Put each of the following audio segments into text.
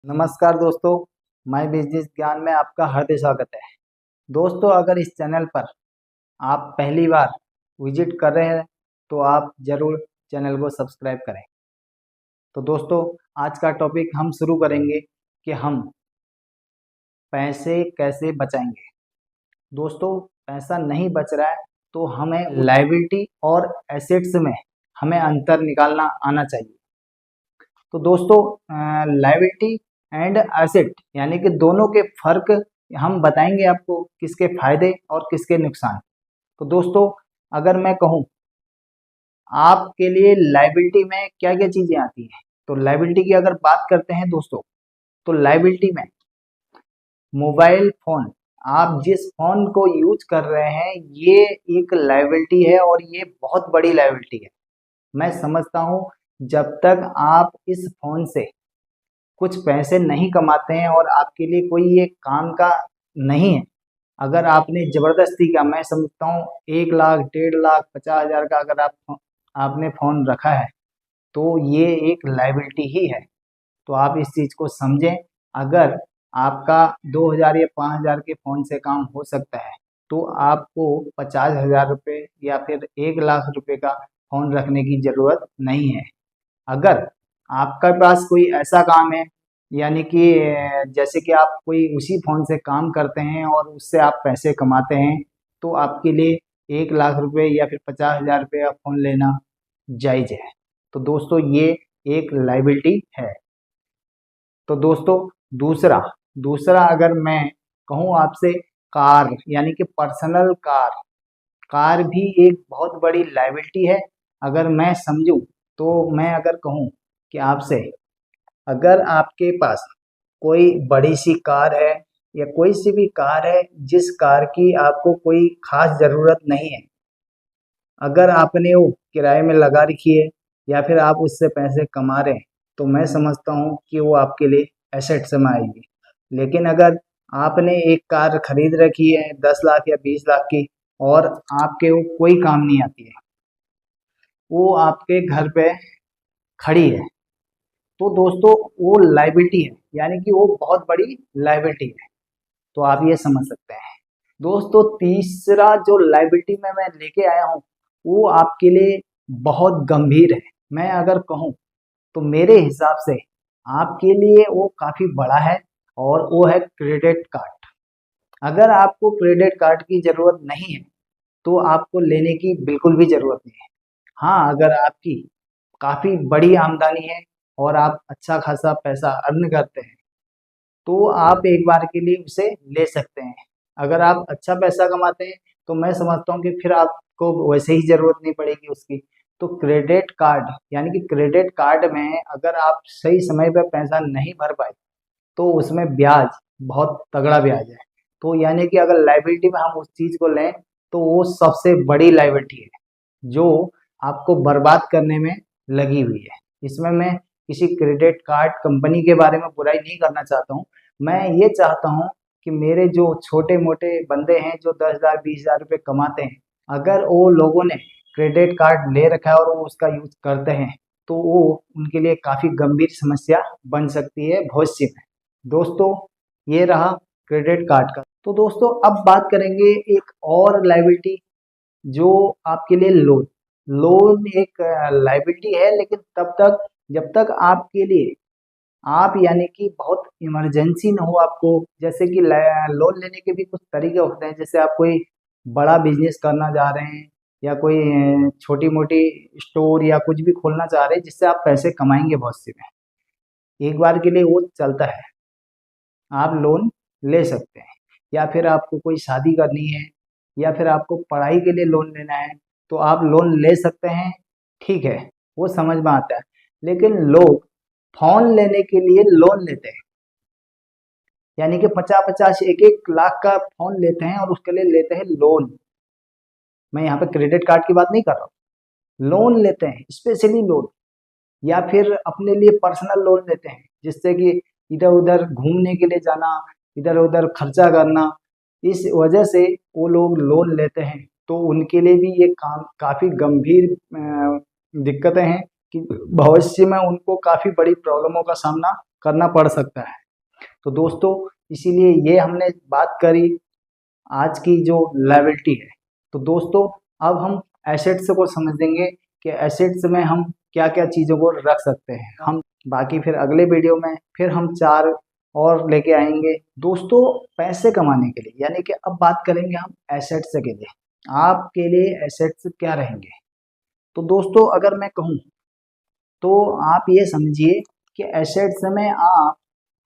नमस्कार दोस्तों, my business ज्ञान में आपका हार्दिक स्वागत है। दोस्तों, अगर इस चैनल पर आप पहली बार विजिट कर रहे हैं तो आप जरूर चैनल को सब्सक्राइब करें। तो दोस्तों, आज का टॉपिक हम शुरू करेंगे कि हम पैसे कैसे बचाएंगे। दोस्तों, पैसा नहीं बच रहा है तो हमें लायबिलिटी और एसेट्स में हमें अंतर निकालना आना चाहिए। तो दोस्तों, लायबिलिटी एंड एसेट यानी कि दोनों के फर्क हम बताएंगे आपको, किसके फायदे और किसके नुकसान। तो दोस्तों, अगर मैं कहूं आपके लिए लायबिलिटी में क्या क्या चीजें आती हैं, तो लायबिलिटी की अगर बात करते हैं दोस्तों, तो लायबिलिटी में मोबाइल फोन, आप जिस फोन को यूज कर रहे हैं ये एक लायबिलिटी है और ये बहुत बड़ी लायबिलिटी है। मैं समझता हूं जब तक आप इस फोन से कुछ पैसे नहीं कमाते हैं और आपके लिए कोई ये काम का नहीं है, अगर आपने जबरदस्ती का, मैं समझता हूँ 1 लाख 1.5 लाख 50,000 का अगर आपने फोन रखा है तो ये एक लायबिलिटी ही है। तो आप इस चीज को समझें। अगर आपका 2,000 या 5,000 के फोन से काम हो सकता है तो आपको 50,000 रुपये या फिर 1 लाख रुपए का फोन रखने की जरूरत नहीं है। अगर आपके पास कोई ऐसा काम है, यानी कि जैसे कि आप कोई उसी फोन से काम करते हैं और उससे आप पैसे कमाते हैं, तो आपके लिए 1 लाख रुपए या फिर 50,000 रुपये का फोन लेना जायज है। तो दोस्तों, ये एक लायबिलिटी है। तो दोस्तों, दूसरा दूसरा अगर मैं कहूँ आपसे, कार यानी कि पर्सनल कार, कार भी एक बहुत बड़ी लायबिलिटी है। अगर मैं समझूं तो मैं अगर कहूं कि आपसे, अगर आपके पास कोई बड़ी सी कार है या कोई सी भी कार है जिस कार की आपको कोई खास ज़रूरत नहीं है, अगर आपने वो किराए में लगा रखी है या फिर आप उससे पैसे कमा रहे हैं, तो मैं समझता हूँ कि वो आपके लिए एसेट्स में आएगी। लेकिन अगर आपने एक कार खरीद रखी है 10 लाख या 20 लाख की और आपके वो कोई काम नहीं आती है, वो आपके घर पे खड़ी है, तो दोस्तों वो लायबिलिटी है, यानी कि वो बहुत बड़ी लायबिलिटी है। तो आप ये समझ सकते हैं। दोस्तों, तीसरा जो लायबिलिटी में मैं लेके आया हूँ वो आपके लिए बहुत गंभीर है। मैं अगर कहूँ तो मेरे हिसाब से आपके लिए वो काफी बड़ा है और वो है क्रेडिट कार्ड। अगर आपको क्रेडिट कार्ड की जरूरत नहीं है तो आपको लेने की बिल्कुल भी जरूरत नहीं है। हाँ, अगर आपकी काफी बड़ी आमदनी है और आप अच्छा खासा पैसा अर्न करते हैं तो आप एक बार के लिए उसे ले सकते हैं। अगर आप अच्छा पैसा कमाते हैं तो मैं समझता हूँ कि फिर आपको वैसे ही जरूरत नहीं पड़ेगी उसकी। तो क्रेडिट कार्ड यानी कि क्रेडिट कार्ड में अगर आप सही समय पर पैसा नहीं भर पाए तो उसमें ब्याज बहुत तगड़ा ब्याज है। तो यानी कि अगर लायबिलिटी में हम उस चीज को लें तो वो सबसे बड़ी लायबिलिटी है जो आपको बर्बाद करने में लगी हुई है। इसमें मैं किसी क्रेडिट कार्ड कंपनी के बारे में बुराई नहीं करना चाहता हूँ। मैं ये चाहता हूँ कि मेरे जो छोटे मोटे बंदे हैं जो 10,000 20,000 रुपये कमाते हैं, अगर वो लोगों ने क्रेडिट कार्ड ले रखा है और वो उसका यूज करते हैं तो वो उनके लिए काफी गंभीर समस्या बन सकती है भविष्य में। दोस्तों, ये रहा क्रेडिट कार्ड का। तो दोस्तों, अब बात करेंगे एक और लायबिलिटी जो आपके लिए लोन। लोन एक लायबिलिटी है, लेकिन तब तक जब तक आपके लिए, आप यानी कि बहुत इमरजेंसी न हो आपको। जैसे कि लोन लेने के भी कुछ तरीके होते हैं, जैसे आप कोई बड़ा बिजनेस करना चाह रहे हैं या कोई छोटी मोटी स्टोर या कुछ भी खोलना चाह रहे हैं जिससे आप पैसे कमाएंगे भविष्य में, एक बार के लिए वो चलता है, आप लोन ले सकते हैं। या फिर आपको कोई शादी करनी है या फिर आपको पढ़ाई के लिए लोन लेना है तो आप लोन ले सकते हैं, ठीक है, वो समझ में आता है। लेकिन लोग फोन लेने के लिए लोन लेते हैं, यानी कि 50-50 1-1 लाख का फोन लेते हैं और उसके लिए लेते हैं लोन। मैं यहाँ पे क्रेडिट कार्ड की बात नहीं कर रहा हूँ, लोन लेते हैं, स्पेशली लोन। या फिर अपने लिए पर्सनल लोन लेते हैं जिससे कि इधर उधर घूमने के लिए जाना, इधर उधर खर्चा करना, इस वजह से वो लोग लोन लेते हैं। तो उनके लिए भी ये काम काफी गंभीर दिक्कतें हैं कि भविष्य में उनको काफी बड़ी प्रॉब्लमों का सामना करना पड़ सकता है। तो दोस्तों इसीलिए ये हमने बात करी आज की जो लायबिलिटी है। तो दोस्तों अब हम एसेट्स को समझ देंगे कि एसेट्स में हम क्या क्या चीज़ों को रख सकते हैं। हम बाकी फिर अगले वीडियो में फिर हम 4 और लेके आएंगे दोस्तों पैसे कमाने के लिए। यानी कि अब बात करेंगे हम एसेट्स के लिए। आपके लिए एसेट्स क्या रहेंगे? तो दोस्तों अगर मैं कहूँ तो आप ये समझिए कि एसेट्स में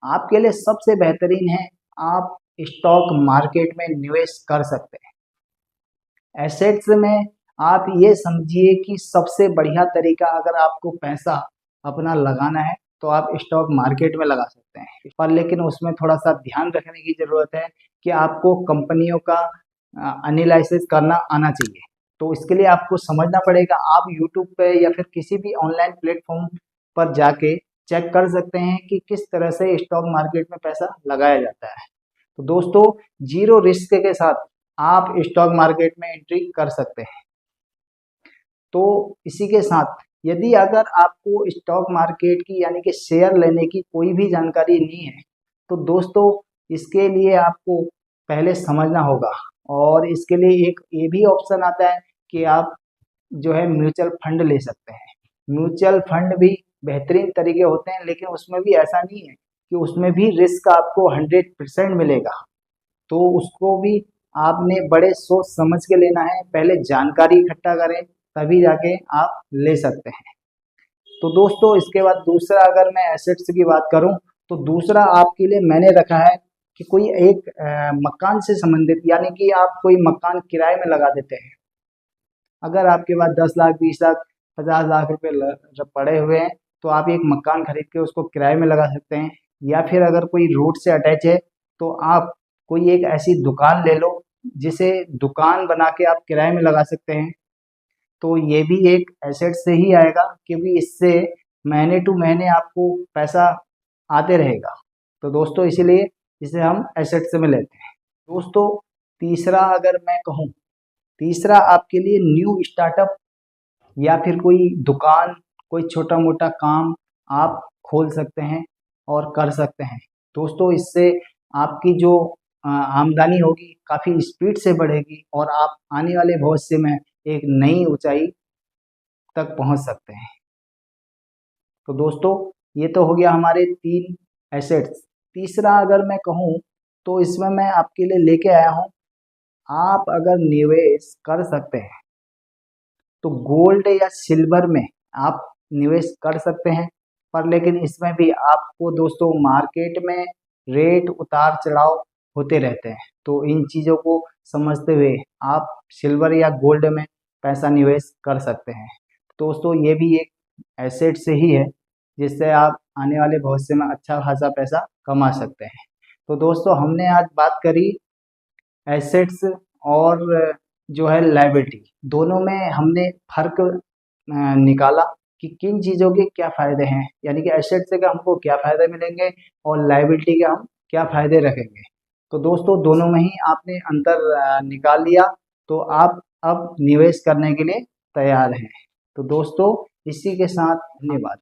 आपके लिए सबसे बेहतरीन है, आप स्टॉक मार्केट में निवेश कर सकते हैं। एसेट्स में आप ये समझिए कि सबसे बढ़िया तरीका अगर आपको पैसा अपना लगाना है तो आप स्टॉक मार्केट में लगा सकते हैं, पर लेकिन उसमें थोड़ा सा ध्यान रखने की ज़रूरत है कि आपको कंपनियों का एनालिसिस करना आना चाहिए। तो इसके लिए आपको समझना पड़ेगा। आप यूट्यूब पे या फिर किसी भी ऑनलाइन प्लेटफॉर्म पर जाके चेक कर सकते हैं कि किस तरह से स्टॉक मार्केट में पैसा लगाया जाता है। तो दोस्तों जीरो रिस्क के साथ आप स्टॉक मार्केट में एंट्री कर सकते हैं। तो इसी के साथ यदि अगर आपको स्टॉक मार्केट की यानी कि शेयर लेने की कोई भी जानकारी नहीं है तो दोस्तों इसके लिए आपको पहले समझना होगा। और इसके लिए एक ये भी ऑप्शन आता है कि आप जो है म्यूचुअल फंड ले सकते हैं। म्यूचुअल फंड भी बेहतरीन तरीके होते हैं, लेकिन उसमें भी ऐसा नहीं है कि उसमें भी रिस्क आपको 100% मिलेगा। तो उसको भी आपने बड़े सोच समझ के लेना है, पहले जानकारी इकट्ठा करें तभी जाके आप ले सकते हैं। तो दोस्तों इसके बाद दूसरा अगर मैं एसेट्स की बात करूं तो दूसरा आपके लिए मैंने रखा है कि कोई एक मकान से संबंधित, यानी कि आप कोई मकान किराए में लगा देते हैं। अगर आपके पास 10 लाख 20 लाख 50 लाख रुपए पड़े हुए हैं तो आप एक मकान खरीद के उसको किराए में लगा सकते हैं। या फिर अगर कोई रोड से अटैच है तो आप कोई एक ऐसी दुकान ले लो जिसे दुकान बना के आप किराए में लगा सकते हैं। तो ये भी एक एसेट से ही आएगा, क्योंकि इससे महीने टू महीने आपको पैसा आते रहेगा। तो दोस्तों इसीलिए इसे हम एसेट से में लेते हैं। दोस्तों तीसरा अगर मैं कहूँ, तीसरा आपके लिए न्यू स्टार्टअप या फिर कोई दुकान, कोई छोटा मोटा काम आप खोल सकते हैं और कर सकते हैं। दोस्तों इससे आपकी जो आमदनी होगी काफ़ी स्पीड से बढ़ेगी और आप आने वाले भविष्य में एक नई ऊंचाई तक पहुंच सकते हैं। तो दोस्तों ये तो हो गया हमारे 3 एसेट्स। तीसरा अगर मैं कहूँ तो इसमें मैं आपके लिए लेके आया हूँ, आप अगर निवेश कर सकते हैं तो गोल्ड या सिल्वर में आप निवेश कर सकते हैं। पर लेकिन इसमें भी आपको दोस्तों मार्केट में रेट उतार चढ़ाव होते रहते हैं, तो इन चीज़ों को समझते हुए आप सिल्वर या गोल्ड में पैसा निवेश कर सकते हैं। दोस्तों ये भी एक एसेट से ही है जिससे आप आने वाले भविष्य में अच्छा खासा पैसा कमा सकते हैं। तो दोस्तों हमने आज बात करी एसेट्स और जो है लायबिलिटी, दोनों में हमने फर्क निकाला कि किन चीज़ों के क्या फ़ायदे हैं, यानी कि एसेट से का हमको क्या फ़ायदे मिलेंगे और लायबिलिटी के हम क्या फ़ायदे रखेंगे। तो दोस्तों दोनों में ही आपने अंतर निकाल लिया, तो आप अब निवेश करने के लिए तैयार हैं। तो दोस्तों इसी के साथ धन्यवाद।